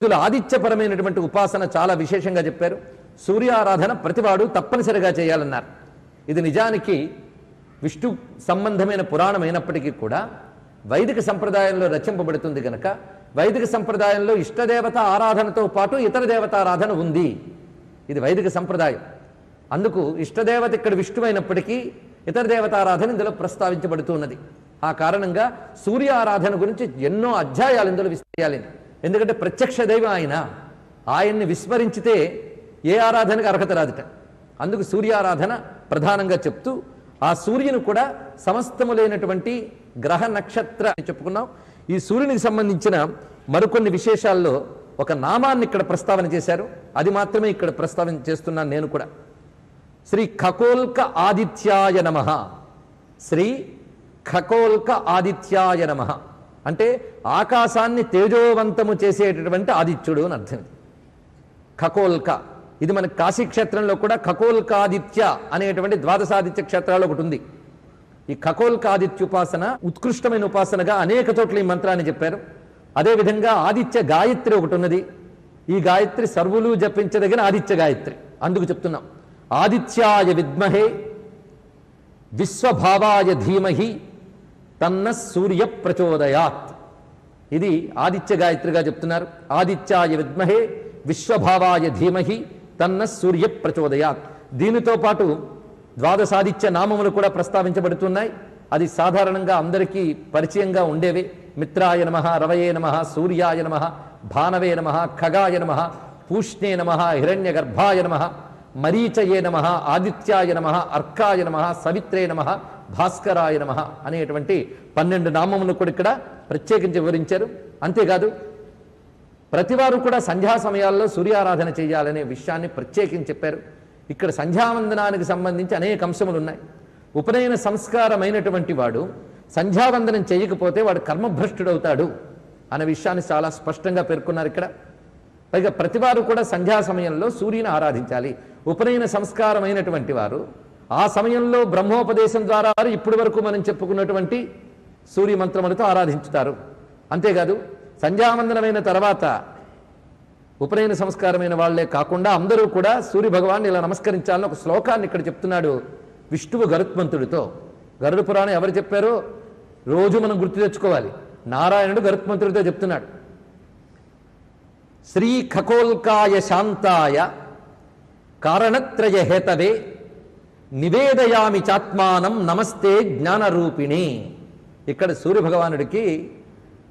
ఆదిత్యపరమైనటువంటి ఉపాసన చాలా విశేషంగా చెప్పారు. సూర్యారాధన ప్రతివాడు తప్పనిసరిగా చేయాలన్నారు. ఇది నిజానికి విష్ణు సంబంధమైన పురాణం అయినప్పటికీ కూడా వైదిక సంప్రదాయంలో రచింపబడుతుంది గనక వైదిక సంప్రదాయంలో ఇష్టదేవత ఆరాధనతో పాటు ఇతర దేవతారాధన ఉంది. ఇది వైదిక సంప్రదాయం. అందుకు ఇష్టదేవత ఇక్కడ విష్ణు అయినప్పటికీ ఇతర దేవతారాధన ఇందులో ప్రస్తావించబడుతూ ఉన్నది. ఆ కారణంగా సూర్య ఆరాధన గురించి ఎన్నో అధ్యాయాలు ఇందులో విస్తయాలి. ఎందుకంటే ప్రత్యక్ష దైవం ఆయన్ని విస్మరించితే ఏ ఆరాధనకు అర్హత రాదుట. అందుకు సూర్యారాధన ప్రధానంగా చెప్తూ ఆ సూర్యుని కూడా సమస్తములైనటువంటి గ్రహ నక్షత్ర అని చెప్పుకున్నాం. ఈ సూర్యునికి సంబంధించిన మరికొన్ని విశేషాల్లో ఒక నామాన్ని ఇక్కడ ప్రస్తావన చేశారు. అది మాత్రమే ఇక్కడ ప్రస్తావన చేస్తున్నాను నేను కూడా. శ్రీ ఖగోల్క ఆదిత్యాయ నమః. శ్రీ ఖగోల్క ఆదిత్యాయ నమః అంటే ఆకాశాన్ని తేజోవంతము చేసేటటువంటి ఆదిత్యుడు అని అర్థం. ఖగోల్క ఇది మనకి కాశీక్షేత్రంలో కూడా ఖగోల్కాదిత్య అనేటువంటి ద్వాదశాదిత్య క్షేత్రాలు ఒకటి ఉంది. ఈ ఖగోల్కాదిత్య ఉపాసన ఉత్కృష్టమైన ఉపాసనగా అనేక చోట్ల ఈ మంత్రాన్ని చెప్పారు. అదేవిధంగా ఆదిత్య గాయత్రి ఒకటి ఉన్నది. ఈ గాయత్రి సర్వులు జపించదగిన ఆదిత్య గాయత్రి. అందుకు చెప్తున్నాం. ఆదిత్యాయ విద్మహే విశ్వభావాయ ధీమహి తన్న సూర్య ప్రచోదయాత్. ఇది ఆదిత్య గాయత్రిగా చెప్తున్నారు. ఆదిత్యాయ విద్మహే విశ్వభావాయ ధీమహి తన్న సూర్య ప్రచోదయాత్. దీనితో పాటు ద్వాదశాదిత్య నామములు కూడా ప్రస్తావించబడుతున్నాయి. అది సాధారణంగా అందరికీ పరిచయంగా ఉండేవి. మిత్రాయ నమః, రవయే నమః, సూర్యాయ నమః, భానవే నమః, ఖగాయ నమః, పూష్ణే నమః, హిరణ్య గర్భాయ నమః, మరీచయే నమః, ఆదిత్యాయ నమః, అర్కాయ నమః, సవిత్రే నమః, భాస్కరాయ నమః అనేటువంటి 12 నామములు కూడా ఇక్కడ ప్రత్యేకించి వివరించారు. అంతేకాదు ప్రతివారు కూడా సంధ్యా సమయాల్లో సూర్యారాధన చేయాలనే విషయాన్ని ప్రత్యేకించి చెప్పారు. ఇక్కడ సంధ్యావందనానికి సంబంధించి అనేక అంశములు ఉన్నాయి. ఉపనయన సంస్కారమైనటువంటి వాడు సంధ్యావందనం చేయకపోతే వాడు కర్మభ్రష్టుడవుతాడు అనే విషయాన్ని చాలా స్పష్టంగా పేర్కొన్నారు ఇక్కడ. పైగా ప్రతివారు కూడా సంధ్యా సమయంలో సూర్యుని ఆరాధించాలి. ఉపనయన సంస్కారమైనటువంటి వారు ఆ సమయంలో బ్రహ్మోపదేశం ద్వారా ఇప్పటి వరకు మనం చెప్పుకున్నటువంటి సూర్య మంత్రములతో ఆరాధించుతారు. అంతేకాదు సంధ్యావందనమైన తర్వాత ఉపనయన సంస్కారమైన వాళ్లే కాకుండా అందరూ కూడా సూర్య భగవాన్ని ఇలా నమస్కరించాలని ఒక శ్లోకాన్ని ఇక్కడ చెప్తున్నాడు విష్ణువు గరుత్మంతుడితో. గరుడ పురాణం ఎవరు చెప్పారో రోజు మనం గుర్తు తెచ్చుకోవాలి. నారాయణుడు గరుత్మంతుడితో చెప్తున్నాడు. శ్రీ ఖగోల్కాయ శాంతాయ కారణత్రయ హేతవే నివేదయామి చాత్మానం నమస్తే జ్ఞానరూపిణి. ఇక్కడ సూర్య భగవానుడికి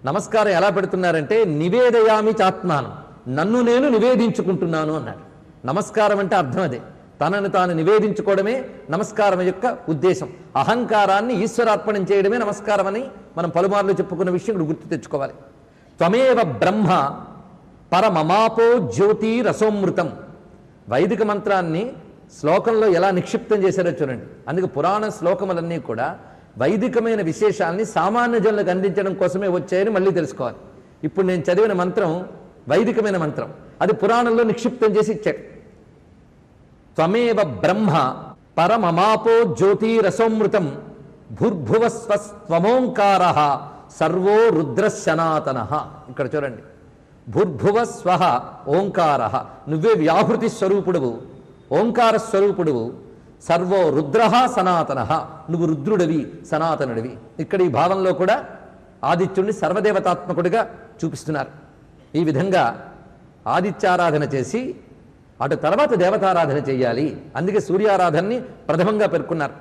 నమస్కారం ఎలా పెడుతున్నారంటే నివేదయామి చాత్మానం, నన్ను నేను నివేదించుకుంటున్నాను అన్నాడు. నమస్కారం అంటే అర్థం అదే. తనను తాను నివేదించుకోవడమే నమస్కారం యొక్క ఉద్దేశం. అహంకారాన్ని ఈశ్వరార్పణం చేయడమే నమస్కారం అని మనం పలుమార్లు చెప్పుకున్న విషయం ఇక్కడ గుర్తు తెచ్చుకోవాలి. త్వమేవ బ్రహ్మ పరమమాపో జ్యోతి రసోమృతం. వైదిక మంత్రాన్ని శ్లోకంలో ఎలా నిక్షిప్తం చేశారో చూడండి. అందుకే పురాణ శ్లోకములన్నీ కూడా వైదికమైన విశేషాలని సామాన్య జనులకు అందించడం కోసమే వచ్చాయని మళ్ళీ తెలుసుకోవాలి. ఇప్పుడు నేను చదివిన మంత్రం వైదికమైన మంత్రం, అది పురాణంలో నిక్షిప్తం చేసి ఇచ్చాడు. త్వమేవ బ్రహ్మ పరమమాపో జ్యోతిరసోమృతం భూర్భువస్వస్త్వమోంకార సర్వో రుద్ర సనాతన. ఇక్కడ చూడండి, భూర్భువస్వ ఓంకార, నువ్వే వ్యాహృతి స్వరూపుడువు, ఓంకార స్వరూపుడువు, సర్వో రుద్ర సనాతన, నువ్వు రుద్రుడివి, సనాతనుడివి. ఇక్కడ ఈ భావంలో కూడా ఆదిత్యుడిని సర్వదేవతాత్మకుడిగా చూపిస్తున్నారు. ఈ విధంగా ఆదిత్యారాధన చేసి అటు తర్వాత దేవతారాధన చేయాలి. అందుకే సూర్యారాధనని ప్రథమంగా పేర్కొన్నారు.